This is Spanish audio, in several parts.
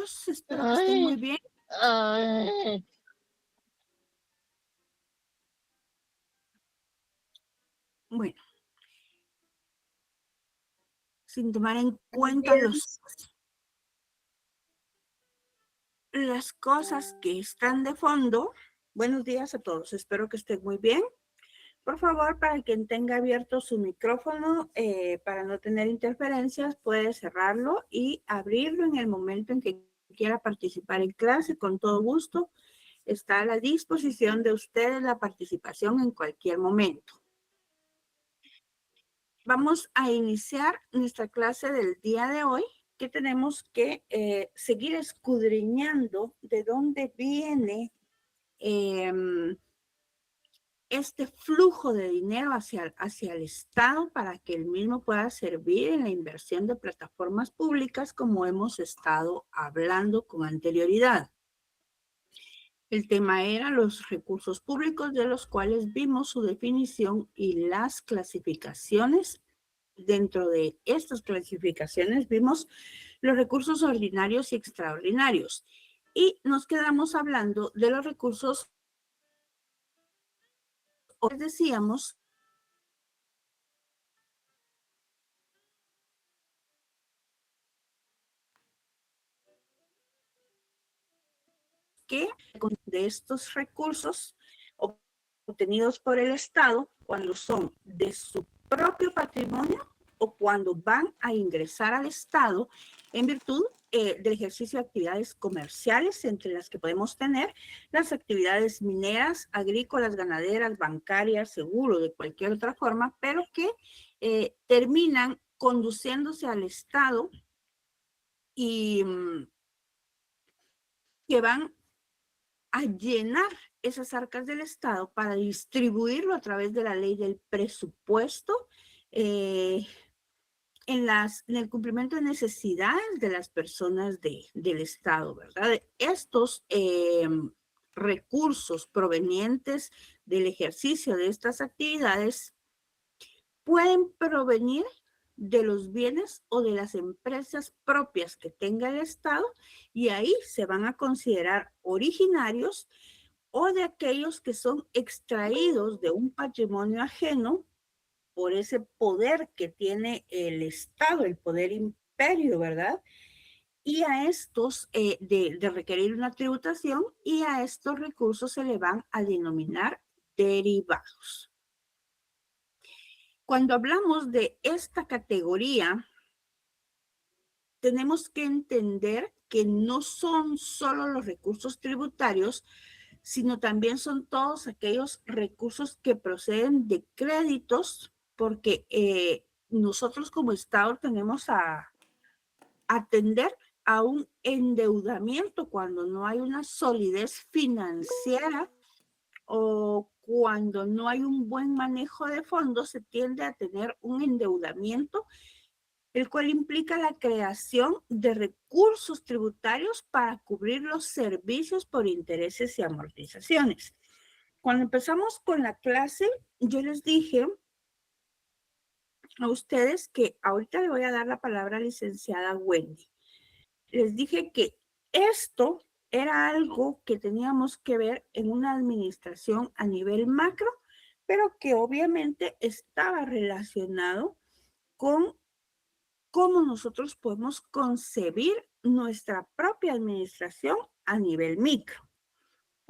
todos, espero que estén muy bien. Bueno, sin tomar en Buenos cuenta días. las cosas que están de fondo. Buenos días a todos, espero que estén muy bien. Por favor, para quien tenga abierto su micrófono, para no tener interferencias, puede cerrarlo y abrirlo en el momento en que quiera participar en clase. Con todo gusto, está a la disposición de ustedes la participación en cualquier momento. Vamos a iniciar nuestra clase del día de hoy, que tenemos que seguir escudriñando de dónde viene este flujo de dinero hacia el Estado para que el mismo pueda servir en la inversión de plataformas públicas, como hemos estado hablando con anterioridad. El tema era los recursos públicos, de los cuales vimos su definición y las clasificaciones. Dentro de estas clasificaciones vimos los recursos ordinarios y extraordinarios. Y nos quedamos hablando de los recursos, o decíamos, que de estos recursos obtenidos por el Estado, cuando son de su propio patrimonio o cuando van a ingresar al Estado en virtud del ejercicio de actividades comerciales, entre las que podemos tener las actividades mineras, agrícolas, ganaderas, bancarias, seguro, de cualquier otra forma, pero que terminan conduciéndose al Estado y que van a llenar esas arcas del Estado para distribuirlo a través de la ley del presupuesto en el cumplimiento de necesidades de las personas del Estado, ¿verdad? Estos recursos provenientes del ejercicio de estas actividades pueden provenir de los bienes o de las empresas propias que tenga el Estado, y ahí se van a considerar originarios, o de aquellos que son extraídos de un patrimonio ajeno por ese poder que tiene el Estado, el poder imperio, ¿verdad? Y a estos, de requerir una tributación, y a estos recursos se le van a denominar derivados. Cuando hablamos de esta categoría, tenemos que entender que no son solo los recursos tributarios, sino también son todos aquellos recursos que proceden de créditos, porque nosotros como Estado tenemos a atender a un endeudamiento cuando no hay una solidez financiera o cuando no hay un buen manejo de fondos. Se tiende a tener un endeudamiento, el cual implica la creación de recursos tributarios para cubrir los servicios por intereses y amortizaciones. Cuando empezamos con la clase, yo les dije a ustedes que ahorita le voy a dar la palabra a la licenciada Wendy. Les dije que esto era algo que teníamos que ver en una administración a nivel macro, pero que obviamente estaba relacionado con cómo nosotros podemos concebir nuestra propia administración a nivel micro.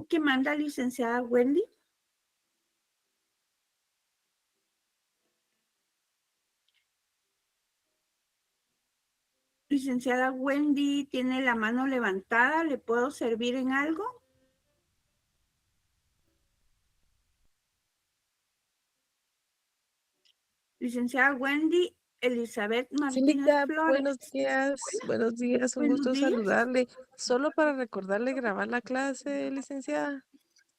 ¿Qué manda, licenciada Wendy? Licenciada Wendy, ¿tiene la mano levantada? ¿Le puedo servir en algo? Licenciada Wendy Elizabeth Martínez Cindy, Flores. buenos días, un Buenos gusto días. saludarle. Solo para recordarle grabar la clase, licenciada.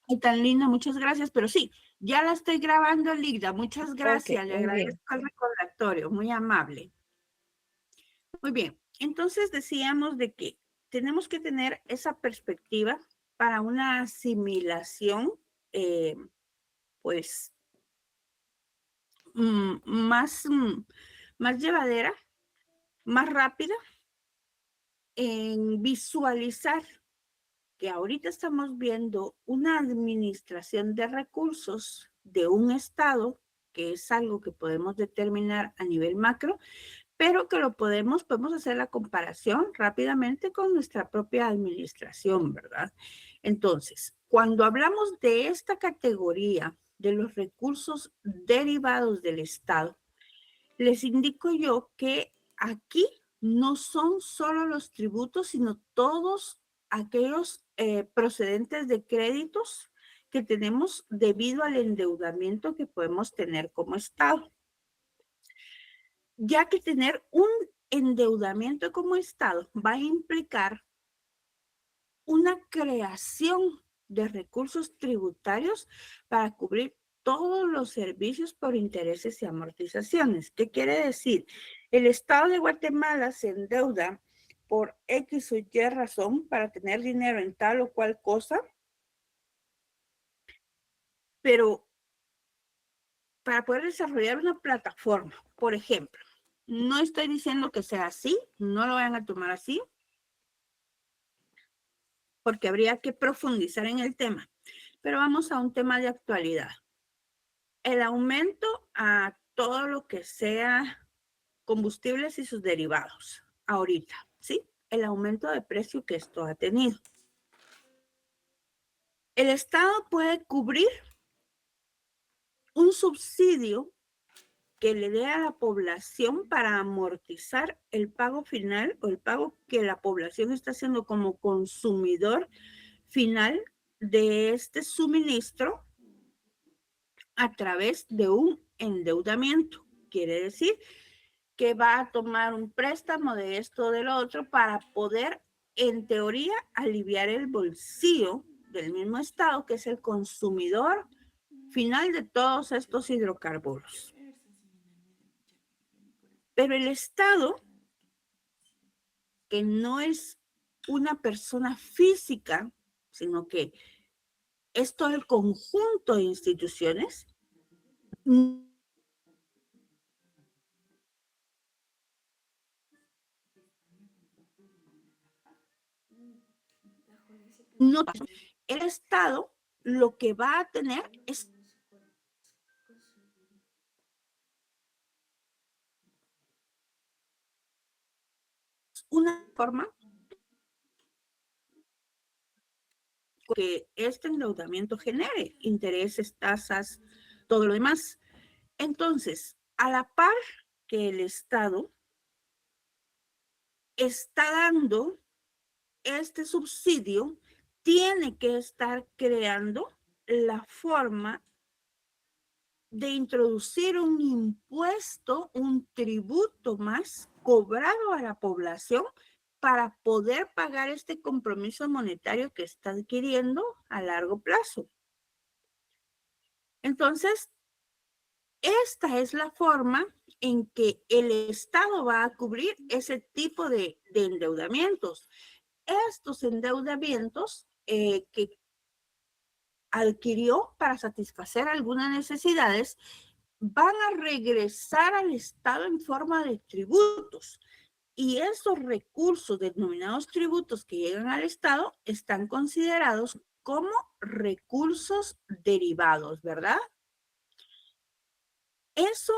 Ay, tan linda, muchas gracias. Pero sí, ya la estoy grabando, Ligda. Muchas Ok, gracias. Le muy bien. agradezco el recordatorio, muy amable. Muy bien, entonces decíamos de que tenemos que tener esa perspectiva para una asimilación, eh, pues, más, más llevadera, más rápida, en visualizar que ahorita estamos viendo una administración de recursos de un estado, que es algo que podemos determinar a nivel macro, pero que podemos hacer la comparación rápidamente con nuestra propia administración, ¿verdad? Entonces, cuando hablamos de esta categoría de los recursos derivados del Estado, les indico yo que aquí no son solo los tributos, sino todos aquellos procedentes de créditos que tenemos debido al endeudamiento que podemos tener como Estado. Ya que tener un endeudamiento como Estado va a implicar una creación de recursos tributarios para cubrir todos los servicios por intereses y amortizaciones. ¿Qué quiere decir? El Estado de Guatemala se endeuda por X o Y razón para tener dinero en tal o cual cosa, pero para poder desarrollar una plataforma, por ejemplo, no estoy diciendo que sea así, no lo vayan a tomar así, porque habría que profundizar en el tema. Pero vamos a un tema de actualidad. El aumento a todo lo que sea combustibles y sus derivados, ahorita, ¿sí? El aumento de precio que esto ha tenido. El Estado puede cubrir un subsidio que le dé a la población para amortizar el pago final o el pago que la población está haciendo como consumidor final de este suministro a través de un endeudamiento. Quiere decir que va a tomar un préstamo de esto o del otro para poder, en teoría, aliviar el bolsillo del mismo Estado, que es el consumidor final de todos estos hidrocarburos. Pero el Estado, que no es una persona física, sino que es todo el conjunto de instituciones, no, el Estado lo que va a tener es una forma que este endeudamiento genere intereses, tasas, todo lo demás. Entonces, a la par que el Estado está dando este subsidio, tiene que estar creando la forma de introducir un impuesto, un tributo más cobrado a la población para poder pagar este compromiso monetario que está adquiriendo a largo plazo. Entonces, esta es la forma en que el Estado va a cubrir ese tipo de endeudamientos. Estos endeudamientos que adquirió para satisfacer algunas necesidades van a regresar al Estado en forma de tributos. Y esos recursos denominados tributos que llegan al Estado están considerados como recursos derivados, ¿verdad? Eso,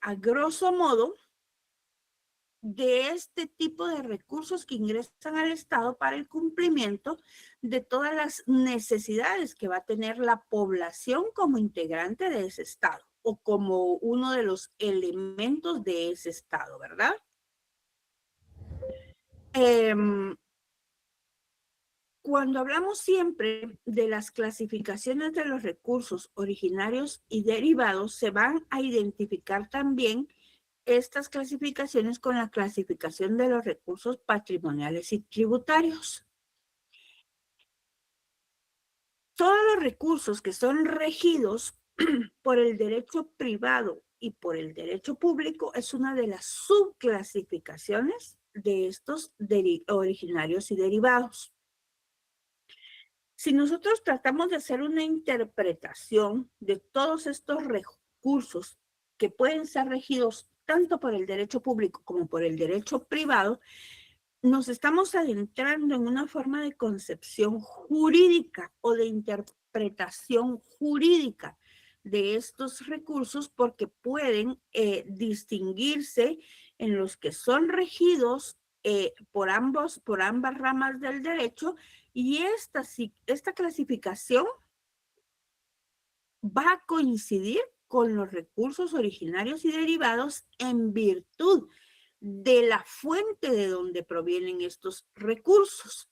a grosso modo, de este tipo de recursos que ingresan al Estado para el cumplimiento de todas las necesidades que va a tener la población como integrante de ese Estado o como uno de los elementos de ese Estado, ¿verdad? Cuando hablamos siempre de las clasificaciones de los recursos originarios y derivados, se van a identificar también estas clasificaciones con la clasificación de los recursos patrimoniales y tributarios. Todos los recursos que son regidos por el derecho privado y por el derecho público es una de las subclasificaciones de estos originarios y derivados. Si nosotros tratamos de hacer una interpretación de todos estos recursos que pueden ser regidos tanto por el derecho público como por el derecho privado, nos estamos adentrando en una forma de concepción jurídica o de interpretación jurídica de estos recursos porque pueden distinguirse en los que son regidos por ambas ramas del derecho, y esta clasificación va a coincidir con los recursos originarios y derivados en virtud de la fuente de donde provienen estos recursos.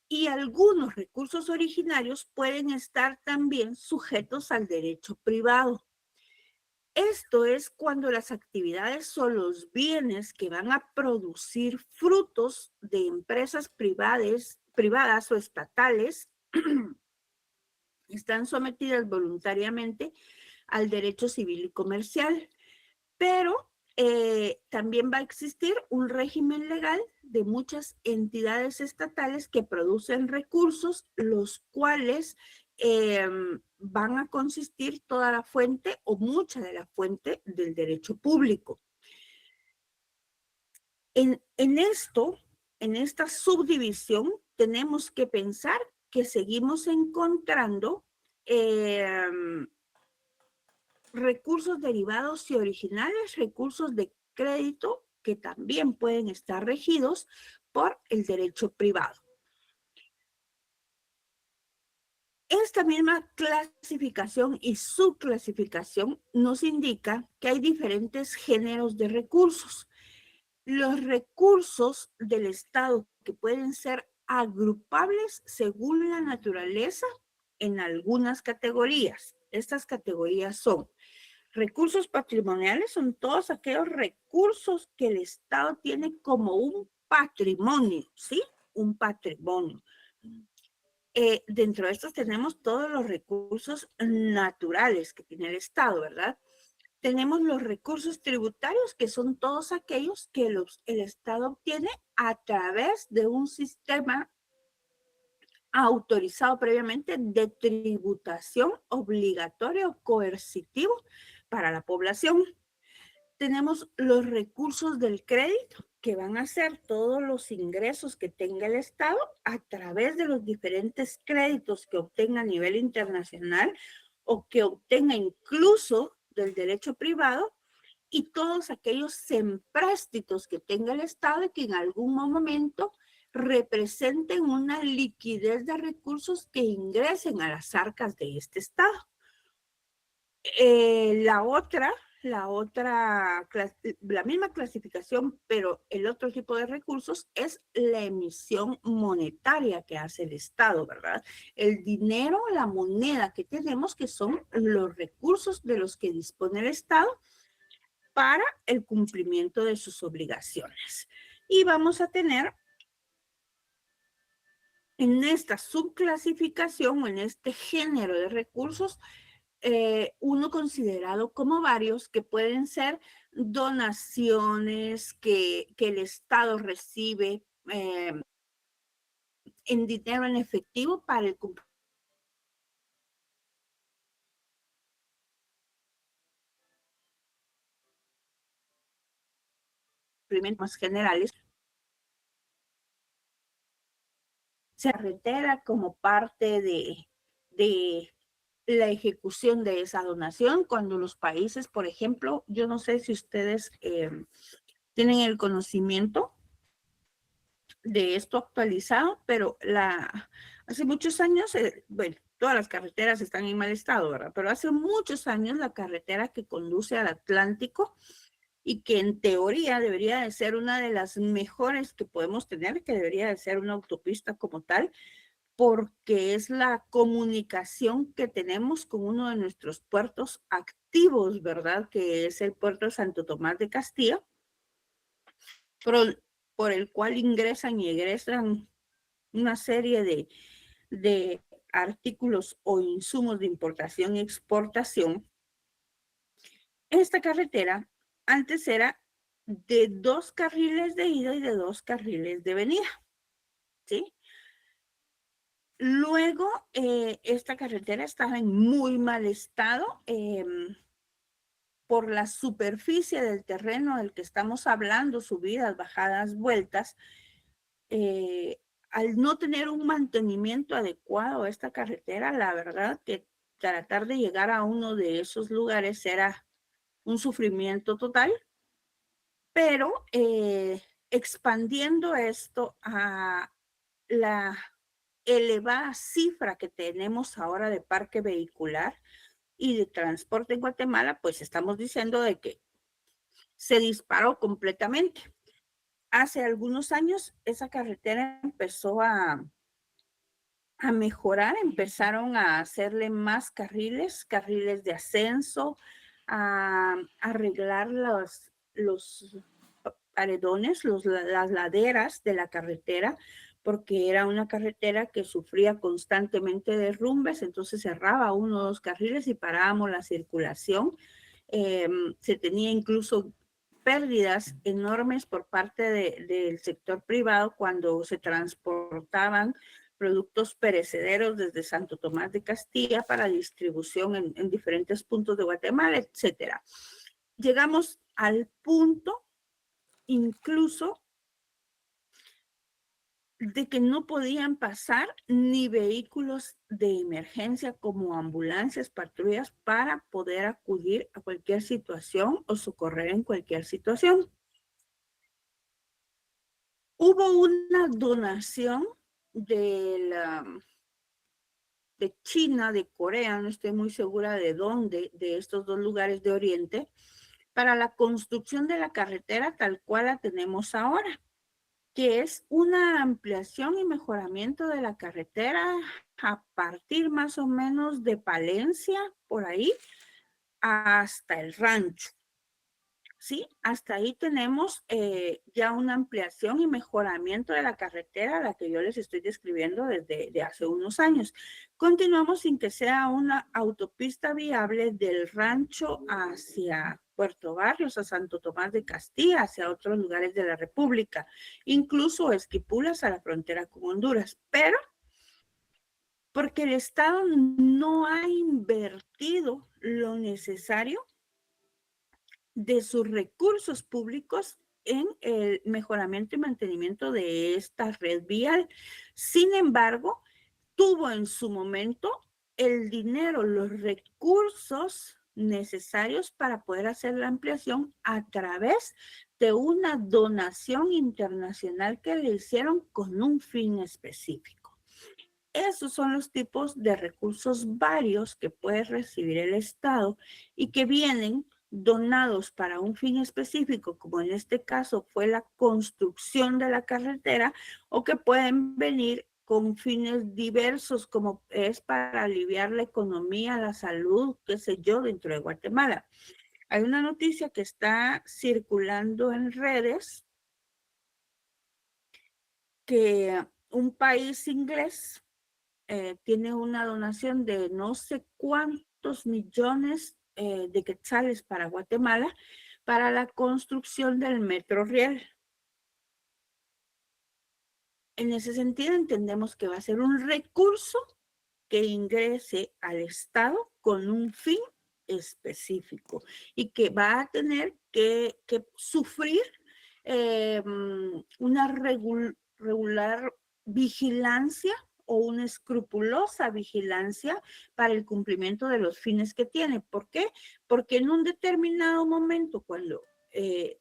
Y algunos recursos originarios pueden estar también sujetos al derecho privado. Esto es cuando las actividades o los bienes que van a producir frutos de empresas privadas o estatales están sometidas voluntariamente al derecho civil y comercial. Pero también va a existir un régimen legal de muchas entidades estatales que producen recursos, los cuales van a consistir toda la fuente o mucha de la fuente del derecho público. En esta subdivisión, tenemos que pensar que seguimos encontrando recursos derivados y originales, recursos de crédito que también pueden estar regidos por el derecho privado. Esta misma clasificación y subclasificación nos indica que hay diferentes géneros de recursos. Los recursos del Estado que pueden ser agrupables según la naturaleza en algunas categorías. Estas categorías son: recursos patrimoniales, son todos aquellos recursos que el Estado tiene como un patrimonio, ¿sí? Un patrimonio. Dentro de estos tenemos todos los recursos naturales que tiene el Estado, ¿verdad? Tenemos los recursos tributarios, que son todos aquellos que el Estado obtiene a través de un sistema autorizado previamente de tributación obligatoria o coercitivo para la población. Tenemos los recursos del crédito, que van a ser todos los ingresos que tenga el Estado a través de los diferentes créditos que obtenga a nivel internacional o que obtenga incluso del derecho privado, y todos aquellos empréstitos que tenga el Estado y que en algún momento representen una liquidez de recursos que ingresen a las arcas de este Estado. La misma clasificación, pero el otro tipo de recursos es la emisión monetaria que hace el Estado, ¿verdad? El dinero, la moneda que tenemos, que son los recursos de los que dispone el Estado para el cumplimiento de sus obligaciones. Y vamos a tener en esta subclasificación o en este género de recursos uno considerado como varios, que pueden ser donaciones que el Estado recibe en dinero en efectivo para el cumplimiento más generales. Carretera como parte de la ejecución de esa donación, cuando los países, por ejemplo, yo no sé si ustedes tienen el conocimiento de esto actualizado, pero hace muchos años, bueno, todas las carreteras están en mal estado, ¿verdad? Pero hace muchos años la carretera que conduce al Atlántico, y que en teoría debería de ser una de las mejores que podemos tener, que debería de ser una autopista como tal, porque es la comunicación que tenemos con uno de nuestros puertos activos, ¿verdad? Que es el puerto de Santo Tomás de Castilla, por el cual ingresan y egresan una serie de artículos o insumos de importación y exportación. Esta carretera antes era de 2 carriles de ida y de 2 carriles de venida, ¿sí? Luego, esta carretera estaba en muy mal estado, por la superficie del terreno del que estamos hablando, subidas, bajadas, vueltas, al no tener un mantenimiento adecuado a esta carretera, la verdad que tratar de llegar a uno de esos lugares era un sufrimiento total, pero expandiendo esto a la elevada cifra que tenemos ahora de parque vehicular y de transporte en Guatemala, pues estamos diciendo de que se disparó completamente. Hace algunos años esa carretera empezó a mejorar, empezaron a hacerle más carriles, carriles de ascenso, a arreglar los paredones, las laderas de la carretera, porque era una carretera que sufría constantemente derrumbes, entonces cerraba uno o dos carriles y parábamos la circulación. Se tenía incluso pérdidas enormes por parte del sector privado cuando se transportaban productos perecederos desde Santo Tomás de Castilla para distribución en diferentes puntos de Guatemala, etcétera. Llegamos al punto incluso de que no podían pasar ni vehículos de emergencia como ambulancias, patrullas, para poder acudir a cualquier situación o socorrer en cualquier situación. Hubo una donación de China, de Corea, no estoy muy segura de dónde, de estos dos lugares de Oriente, para la construcción de la carretera tal cual la tenemos ahora, que es una ampliación y mejoramiento de la carretera a partir más o menos de Palencia, por ahí, hasta el rancho. Sí, hasta ahí tenemos ya una ampliación y mejoramiento de la carretera, a la que yo les estoy describiendo desde hace unos años. Continuamos sin que sea una autopista viable del rancho hacia Puerto Barrios, a Santo Tomás de Castilla, hacia otros lugares de la República, incluso Esquipulas a la frontera con Honduras, pero porque el Estado no ha invertido lo necesario de sus recursos públicos en el mejoramiento y mantenimiento de esta red vial. Sin embargo, tuvo en su momento el dinero, los recursos necesarios para poder hacer la ampliación a través de una donación internacional que le hicieron con un fin específico. Esos son los tipos de recursos varios que puede recibir el Estado y que vienen donados para un fin específico, como en este caso fue la construcción de la carretera, o que pueden venir con fines diversos, como es para aliviar la economía, la salud, qué sé yo, dentro de Guatemala. Hay una noticia que está circulando en redes que un país inglés tiene una donación de no sé cuántos millones de quetzales para Guatemala para la construcción del metro riel. En ese sentido, entendemos que va a ser un recurso que ingrese al Estado con un fin específico y que va a tener que sufrir una regular vigilancia o una escrupulosa vigilancia para el cumplimiento de los fines que tiene. ¿Por qué? Porque en un determinado momento, cuando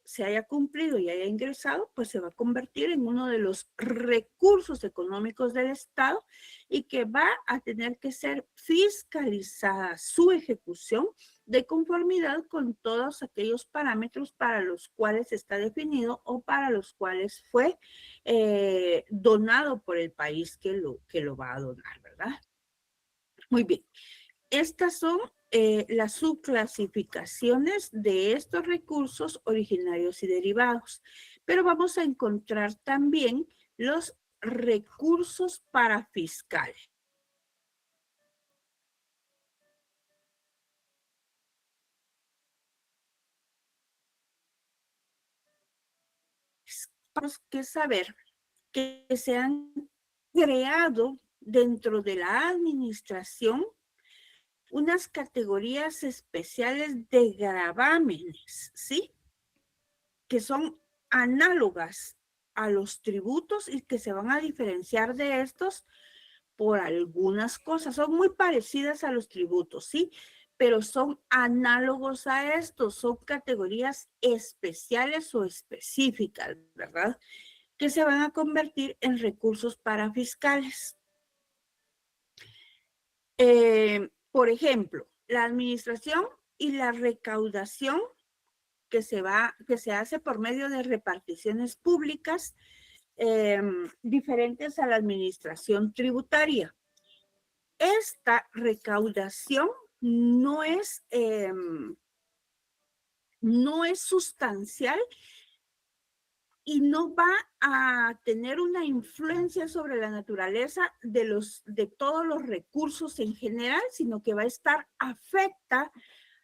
se haya cumplido y haya ingresado, pues se va a convertir en uno de los recursos económicos del Estado y que va a tener que ser fiscalizada su ejecución de conformidad con todos aquellos parámetros para los cuales está definido o para los cuales fue donado por el país que lo va a donar, ¿verdad? Muy bien. Estas son las subclasificaciones de estos recursos originarios y derivados. Pero vamos a encontrar también los recursos parafiscales. Tenemos que saber que se han creado dentro de la administración unas categorías especiales de gravámenes, ¿sí? Que son análogas a los tributos y que se van a diferenciar de estos por algunas cosas. Son muy parecidas a los tributos, ¿sí? Pero son análogos a estos, son categorías especiales o específicas, ¿verdad? Que se van a convertir en recursos parafiscales. Por ejemplo, la administración y la recaudación que se hace por medio de reparticiones públicas diferentes a la administración tributaria. Esta recaudación no es, no es sustancial y no va a tener una influencia sobre la naturaleza de todos los recursos en general, sino que va a estar afecta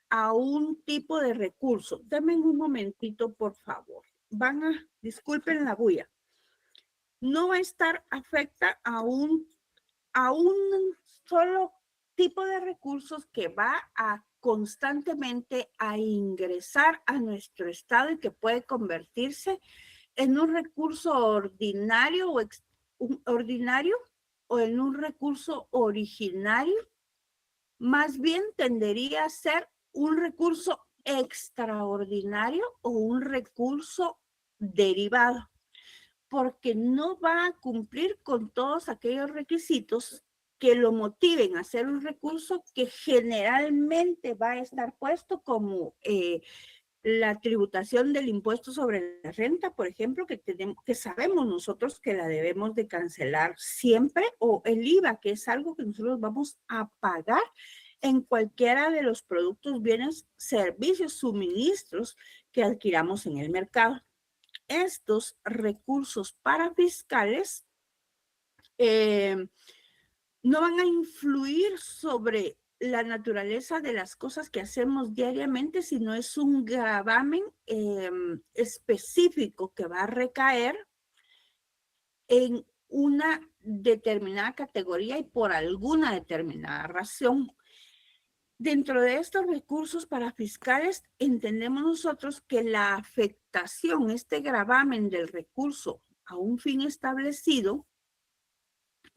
a un tipo de recurso. Denme un momentito, por favor. Disculpen la bulla. No va a estar afecta a un solo tipo de recursos que va a constantemente a ingresar a nuestro estado y que puede convertirse en un recurso ordinario ordinario o en un recurso originario. Más bien tendería a ser un recurso extraordinario o un recurso derivado, porque no va a cumplir con todos aquellos requisitos que lo motiven a ser un recurso que generalmente va a estar puesto como la tributación del impuesto sobre la renta, por ejemplo, que sabemos nosotros que la debemos de cancelar siempre, o el IVA, que es algo que nosotros vamos a pagar en cualquiera de los productos, bienes, servicios, suministros que adquiramos en el mercado. Estos recursos parafiscales no van a influir sobre la naturaleza de las cosas que hacemos diariamente, sino es un gravamen específico que va a recaer en una determinada categoría y por alguna determinada razón. Dentro de estos recursos parafiscales, entendemos nosotros que la afectación, este gravamen del recurso a un fin establecido,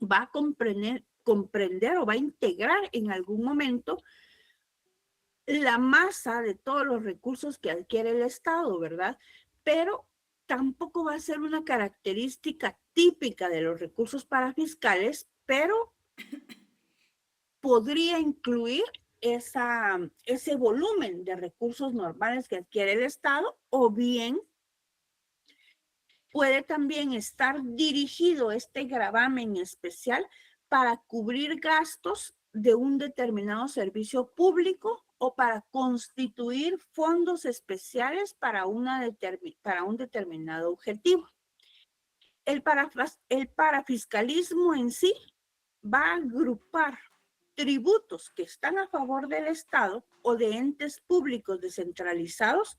va a comprender o va a integrar en algún momento la masa de todos los recursos que adquiere el Estado, ¿verdad? Pero tampoco va a ser una característica típica de los recursos parafiscales, pero podría incluir ese volumen de recursos normales que adquiere el Estado, o bien puede también estar dirigido este gravamen especial para cubrir gastos de un determinado servicio público o para constituir fondos especiales para un determinado objetivo. El parafiscalismo en sí va a agrupar tributos que están a favor del Estado o de entes públicos descentralizados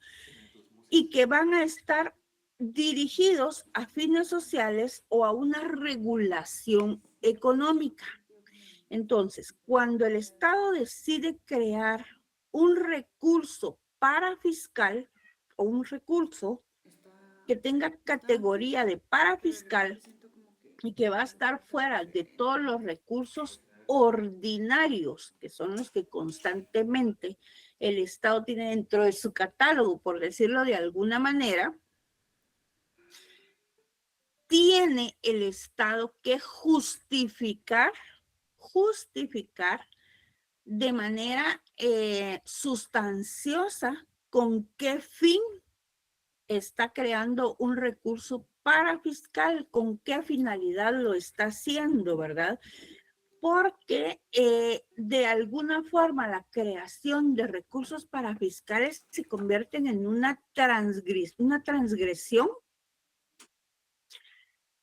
y que van a estar dirigidos a fines sociales o a una regulación económica. Entonces, cuando el Estado decide crear un recurso parafiscal o un recurso que tenga categoría de parafiscal y que va a estar fuera de todos los recursos ordinarios, que son los que constantemente el Estado tiene dentro de su catálogo, por decirlo de alguna manera, tiene el Estado que justificar de manera sustanciosa con qué fin está creando un recurso parafiscal, con qué finalidad lo está haciendo, ¿verdad? Porque de alguna forma la creación de recursos parafiscales se convierten en una transgresión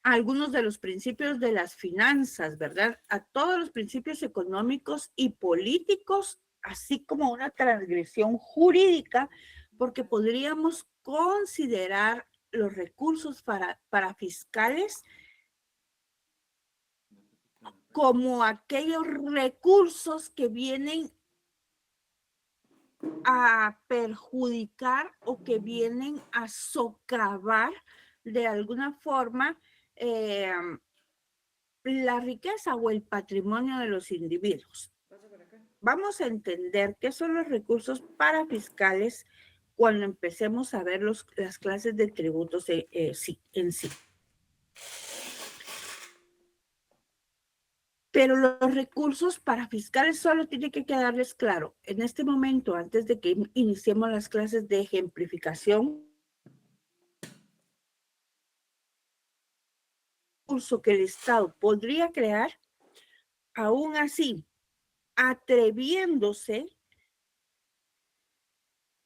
a algunos de los principios de las finanzas, ¿verdad? A todos los principios económicos y políticos, así como una transgresión jurídica, porque podríamos considerar los recursos parafiscales como aquellos recursos que vienen a perjudicar o que vienen a socavar de alguna forma la riqueza o el patrimonio de los individuos. Vamos a entender qué son los recursos parafiscales cuando empecemos a ver las clases de tributos en sí. Pero los recursos parafiscales solo tiene que quedarles claro. En este momento, antes de que iniciemos las clases de ejemplificación, recurso que el Estado podría crear, aún así, atreviéndose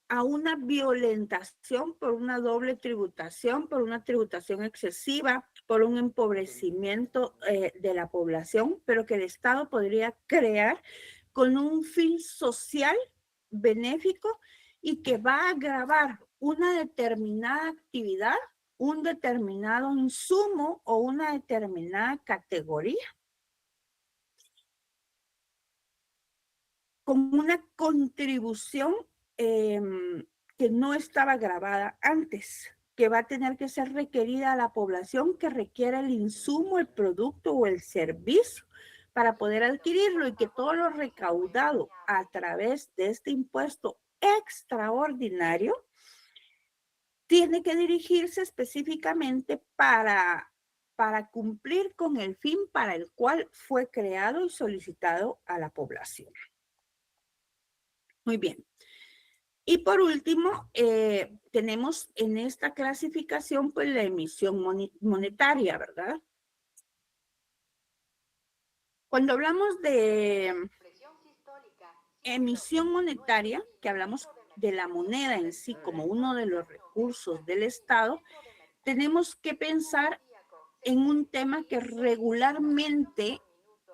a una violentación por una doble tributación, por una tributación excesiva, por un empobrecimiento de la población, pero que el Estado podría crear con un fin social benéfico y que va a agravar una determinada actividad, un determinado insumo o una determinada categoría con una contribución que no estaba grabada antes, que va a tener que ser requerida a la población que requiere el insumo, el producto o el servicio para poder adquirirlo, y que todo lo recaudado a través de este impuesto extraordinario tiene que dirigirse específicamente para cumplir con el fin para el cual fue creado y solicitado a la población. Muy bien. Y por último, tenemos en esta clasificación pues la emisión monetaria, ¿verdad? Cuando hablamos de emisión monetaria, que hablamos de la moneda en sí como uno de los recursos del Estado, tenemos que pensar en un tema que regularmente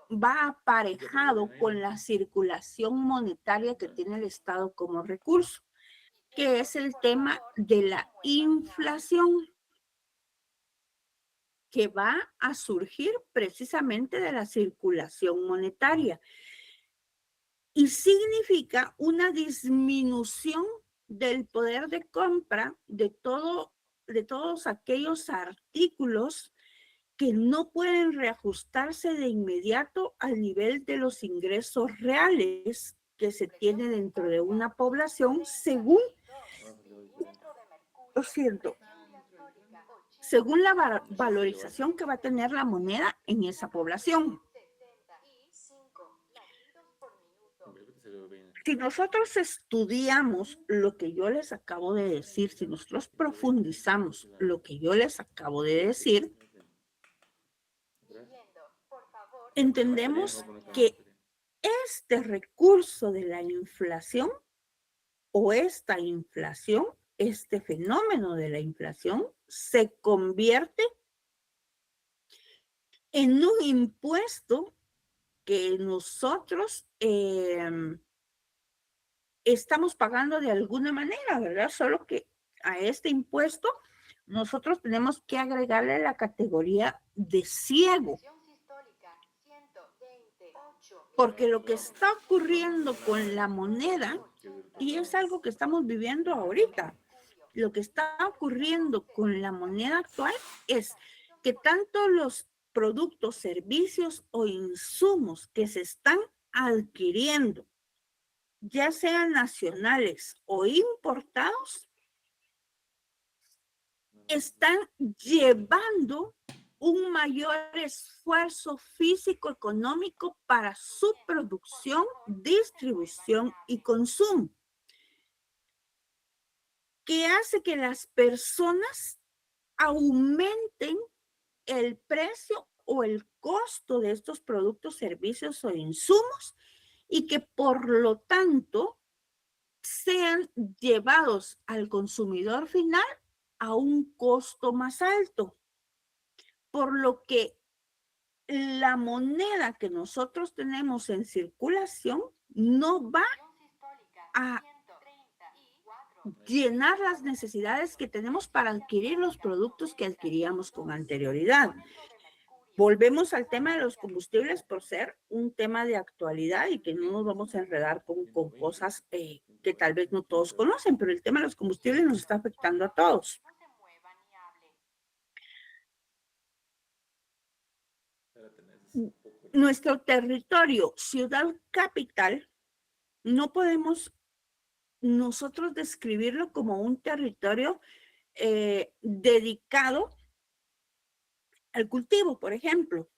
va aparejado con la circulación monetaria que tiene el Estado como recurso, que es el tema de la inflación, que va a surgir precisamente de la circulación monetaria y significa una disminución del poder de compra de todos aquellos artículos que no pueden reajustarse de inmediato al nivel de los ingresos reales que se tiene dentro de una población según, lo siento, según la valorización que va a tener la moneda en esa población. Si nosotros estudiamos lo que yo les acabo de decir, si nosotros profundizamos lo que yo les acabo de decir, entendemos que este recurso de la inflación o esta inflación, este fenómeno de la inflación, se convierte en un impuesto que nosotros estamos pagando de alguna manera, ¿verdad? Solo que a este impuesto nosotros tenemos que agregarle la categoría de ciego. Porque lo que está ocurriendo con la moneda, y es algo que estamos viviendo ahorita, lo que está ocurriendo con la moneda actual es que tanto los productos, servicios o insumos que se están adquiriendo, ya sean nacionales o importados, están llevando un mayor esfuerzo físico económico para su producción, distribución y consumo, que hace que las personas aumenten el precio o el costo de estos productos, servicios o insumos, y que por lo tanto sean llevados al consumidor final a un costo más alto, por lo que la moneda que nosotros tenemos en circulación no va a llenar las necesidades que tenemos para adquirir los productos que adquiríamos con anterioridad. Volvemos al tema de los combustibles por ser un tema de actualidad y que no nos vamos a enredar con cosas que que tal vez no todos conocen, pero el tema de los combustibles nos está afectando a todos. Nuestro territorio, ciudad capital, no podemos nosotros describirlo como un territorio dedicado al cultivo, por ejemplo.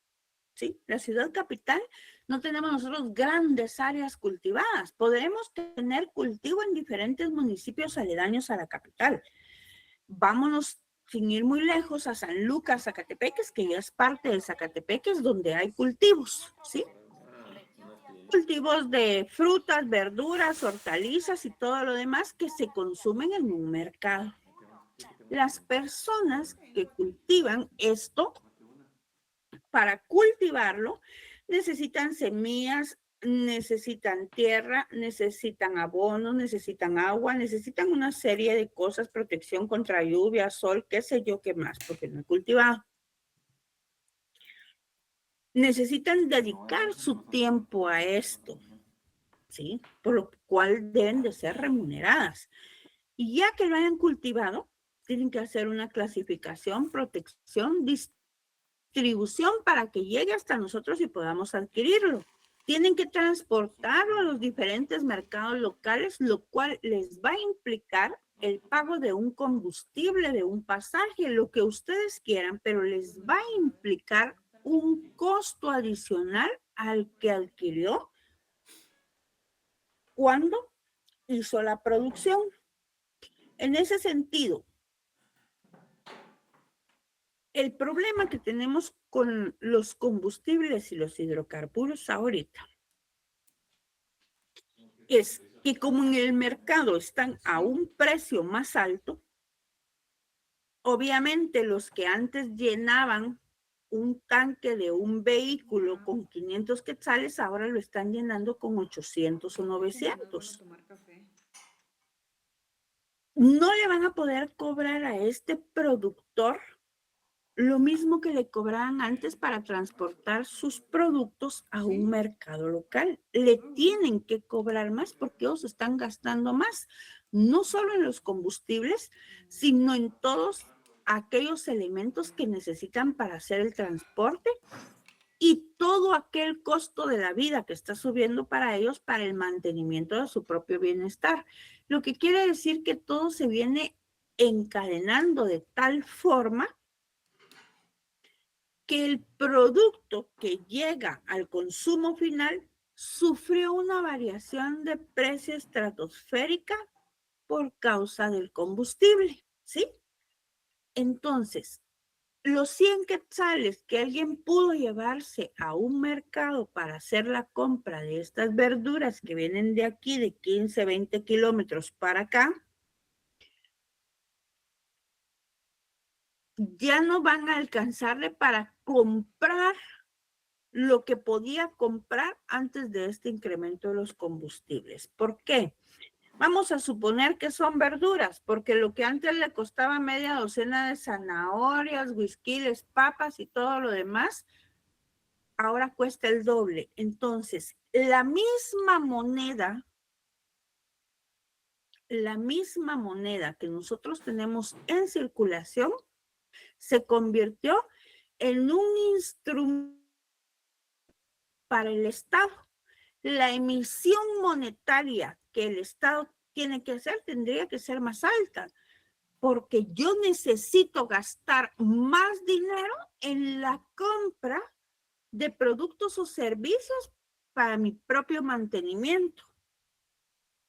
¿Sí? La ciudad capital no tenemos nosotros grandes áreas cultivadas. Podremos tener cultivo en diferentes municipios aledaños a la capital. Vámonos sin ir muy lejos a San Lucas, Zacatepeques, que ya es parte de Zacatepeques, donde hay cultivos, ¿sí? Cultivos de frutas, verduras, hortalizas y todo lo demás que se consumen en un mercado. Las personas que cultivan esto, para cultivarlo, necesitan semillas, necesitan tierra, necesitan abono, necesitan agua, necesitan una serie de cosas, protección contra lluvia, sol, qué sé yo qué más, porque no he cultivado. Necesitan dedicar su tiempo a esto, ¿sí? Por lo cual deben de ser remuneradas. Y ya que lo hayan cultivado, tienen que hacer una clasificación, protección, distribución para que llegue hasta nosotros y podamos adquirirlo. Tienen que transportarlo a los diferentes mercados locales, lo cual les va a implicar el pago de un combustible, de un pasaje, lo que ustedes quieran, pero les va a implicar un costo adicional al que adquirió cuando hizo la producción. En ese sentido, el problema que tenemos con los combustibles y los hidrocarburos ahorita es que como en el mercado están a un precio más alto, obviamente los que antes llenaban un tanque de un vehículo con 500 quetzales, ahora lo están llenando con 800 o 900. No le van a poder cobrar a este productor lo mismo que le cobraban antes para transportar sus productos a un mercado local. Le tienen que cobrar más porque ellos están gastando más, no solo en los combustibles, sino en todos aquellos elementos que necesitan para hacer el transporte y todo aquel costo de la vida que está subiendo para ellos para el mantenimiento de su propio bienestar. Lo que quiere decir que todo se viene encadenando de tal forma que el producto que llega al consumo final sufrió una variación de precio estratosférica por causa del combustible, ¿sí? Entonces, los 100 quetzales que alguien pudo llevarse a un mercado para hacer la compra de estas verduras que vienen de aquí, de 15, 20 kilómetros para acá, ya no van a alcanzarle para comprar lo que podía comprar antes de este incremento de los combustibles. ¿Por qué? Vamos a suponer que son verduras, porque lo que antes le costaba media docena de zanahorias, güisquiles, papas y todo lo demás, ahora cuesta el doble. Entonces, la misma moneda que nosotros tenemos en circulación se convirtió en un instrumento para el Estado. La emisión monetaria que el Estado tiene que hacer tendría que ser más alta, porque yo necesito gastar más dinero en la compra de productos o servicios para mi propio mantenimiento.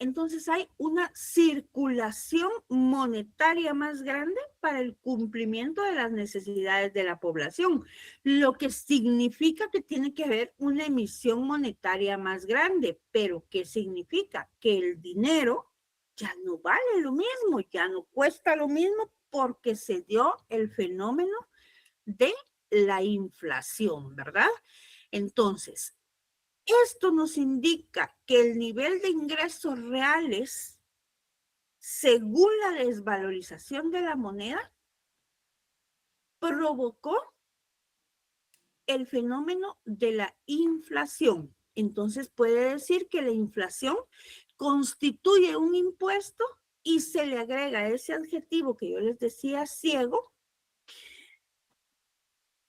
Entonces hay una circulación monetaria más grande para el cumplimiento de las necesidades de la población, lo que significa que tiene que haber una emisión monetaria más grande. Pero ¿qué significa? Que el dinero ya no vale lo mismo, ya no cuesta lo mismo porque se dio el fenómeno de la inflación, ¿verdad? Entonces, esto nos indica que el nivel de ingresos reales, según la desvalorización de la moneda, provocó el fenómeno de la inflación. Entonces puede decir que la inflación constituye un impuesto y se le agrega ese adjetivo que yo les decía, ciego,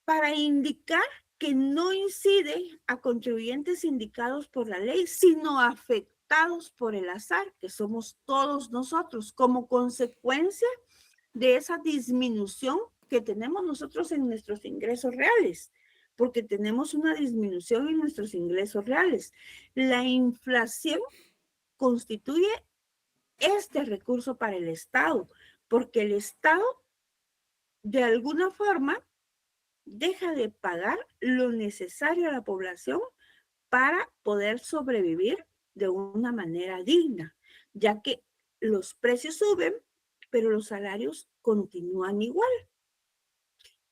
para indicar que no incide a contribuyentes indicados por la ley, sino afectados por el azar, que somos todos nosotros, como consecuencia de esa disminución que tenemos nosotros en nuestros ingresos reales, porque tenemos una disminución en nuestros ingresos reales. La inflación constituye este recurso para el Estado, porque el Estado, de alguna forma, deja de pagar lo necesario a la población para poder sobrevivir de una manera digna, ya que los precios suben, pero los salarios continúan igual.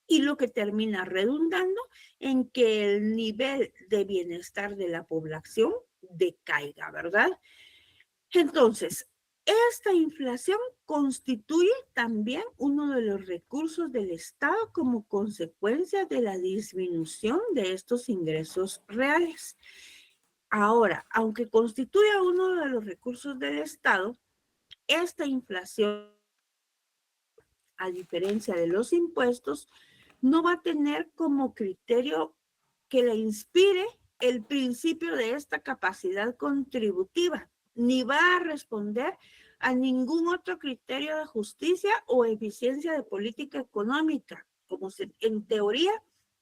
Y lo que termina redundando en que el nivel de bienestar de la población decaiga, ¿verdad? Entonces, esta inflación constituye también uno de los recursos del Estado como consecuencia de la disminución de estos ingresos reales. Ahora, aunque constituya uno de los recursos del Estado, esta inflación, a diferencia de los impuestos, no va a tener como criterio que le inspire el principio de esta capacidad contributiva, ni va a responder a ningún otro criterio de justicia o eficiencia de política económica, como en teoría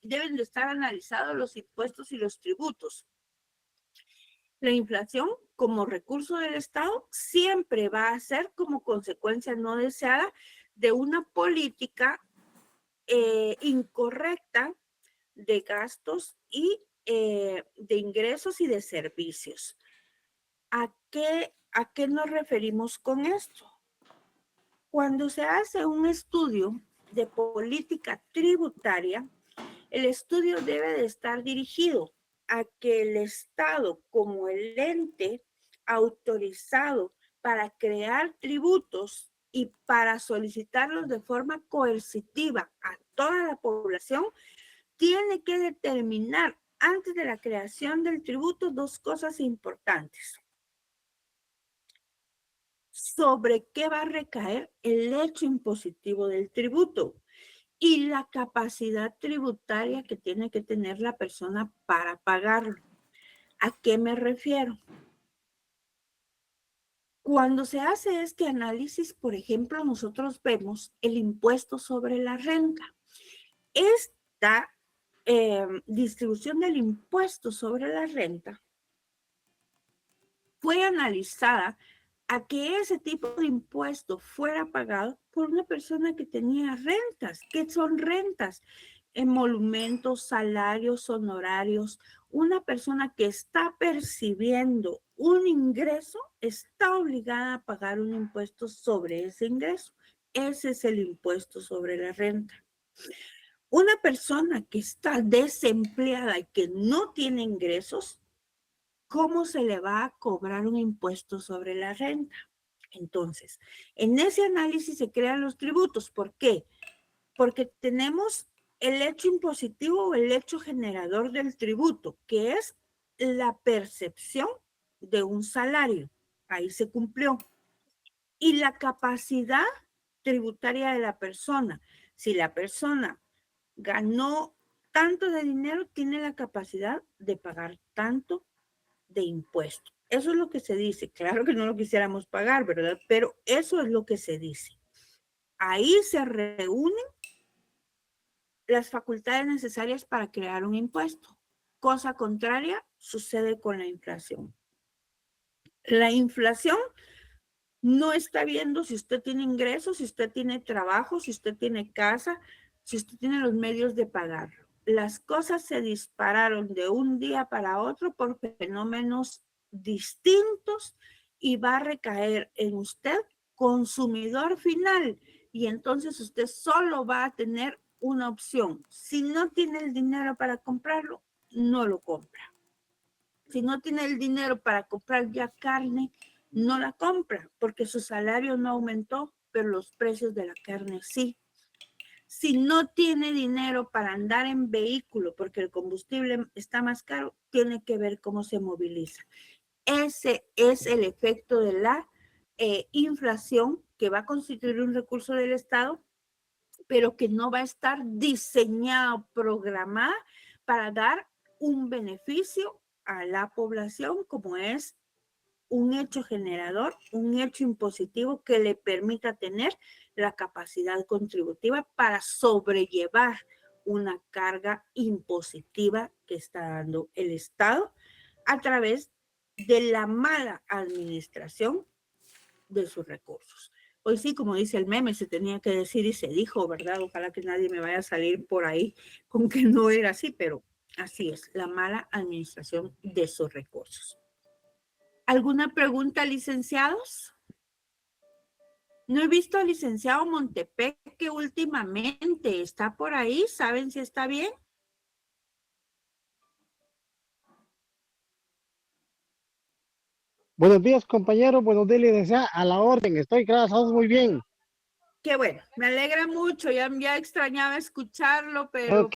deben de estar analizados los impuestos y los tributos. La inflación como recurso del Estado siempre va a ser como consecuencia no deseada de una política incorrecta de gastos y de ingresos y de servicios. ¿A qué nos referimos con esto? Cuando se hace un estudio de política tributaria, el estudio debe de estar dirigido a que el Estado, como el ente autorizado para crear tributos y para solicitarlos de forma coercitiva a toda la población, tiene que determinar antes de la creación del tributo dos cosas importantes. Sobre qué va a recaer el hecho impositivo del tributo y la capacidad tributaria que tiene que tener la persona para pagarlo. ¿A qué me refiero? Cuando se hace este análisis, por ejemplo, nosotros vemos el impuesto sobre la renta. Esta distribución del impuesto sobre la renta fue analizada a que ese tipo de impuesto fuera pagado por una persona que tenía rentas. ¿Qué son rentas? Emolumentos, salarios, honorarios. Una persona que está percibiendo un ingreso está obligada a pagar un impuesto sobre ese ingreso. Ese es el impuesto sobre la renta. Una persona que está desempleada y que no tiene ingresos, ¿cómo se le va a cobrar un impuesto sobre la renta? Entonces, en ese análisis se crean los tributos. ¿Por qué? Porque tenemos el hecho impositivo o el hecho generador del tributo, que es la percepción de un salario. Ahí se cumplió. Y la capacidad tributaria de la persona. Si la persona ganó tanto de dinero, tiene la capacidad de pagar tanto de impuesto. Eso es lo que se dice. Claro que no lo quisiéramos pagar, ¿verdad? Pero eso es lo que se dice. Ahí se reúnen las facultades necesarias para crear un impuesto. Cosa contraria sucede con la inflación. La inflación no está viendo si usted tiene ingresos, si usted tiene trabajo, si usted tiene casa, si usted tiene los medios de pagarlo. Las cosas se dispararon de un día para otro por fenómenos distintos y va a recaer en usted, consumidor final, y entonces usted solo va a tener una opción. Si no tiene el dinero para comprarlo, no lo compra. Si no tiene el dinero para comprar ya carne, no la compra porque su salario no aumentó, pero los precios de la carne sí. Si no tiene dinero para andar en vehículo porque el combustible está más caro, tiene que ver cómo se moviliza. Ese es el efecto de la inflación, que va a constituir un recurso del Estado, pero que no va a estar diseñado, programada para dar un beneficio a la población, como es un hecho generador, un hecho impositivo que le permita tener la capacidad contributiva para sobrellevar una carga impositiva que está dando el Estado a través de la mala administración de sus recursos. Hoy sí, como dice el meme, se tenía que decir y se dijo, ¿verdad? Ojalá que nadie me vaya a salir por ahí con que no era así, pero así es, la mala administración de sus recursos. ¿Alguna pregunta, licenciados? No he visto al licenciado Montepeque últimamente. ¿Está por ahí? ¿Saben si está bien? Buenos días, compañero. Buenos días, licenciada. A la orden. Estoy, gracias, muy bien. Qué bueno, me alegra mucho. Ya extrañaba escucharlo, pero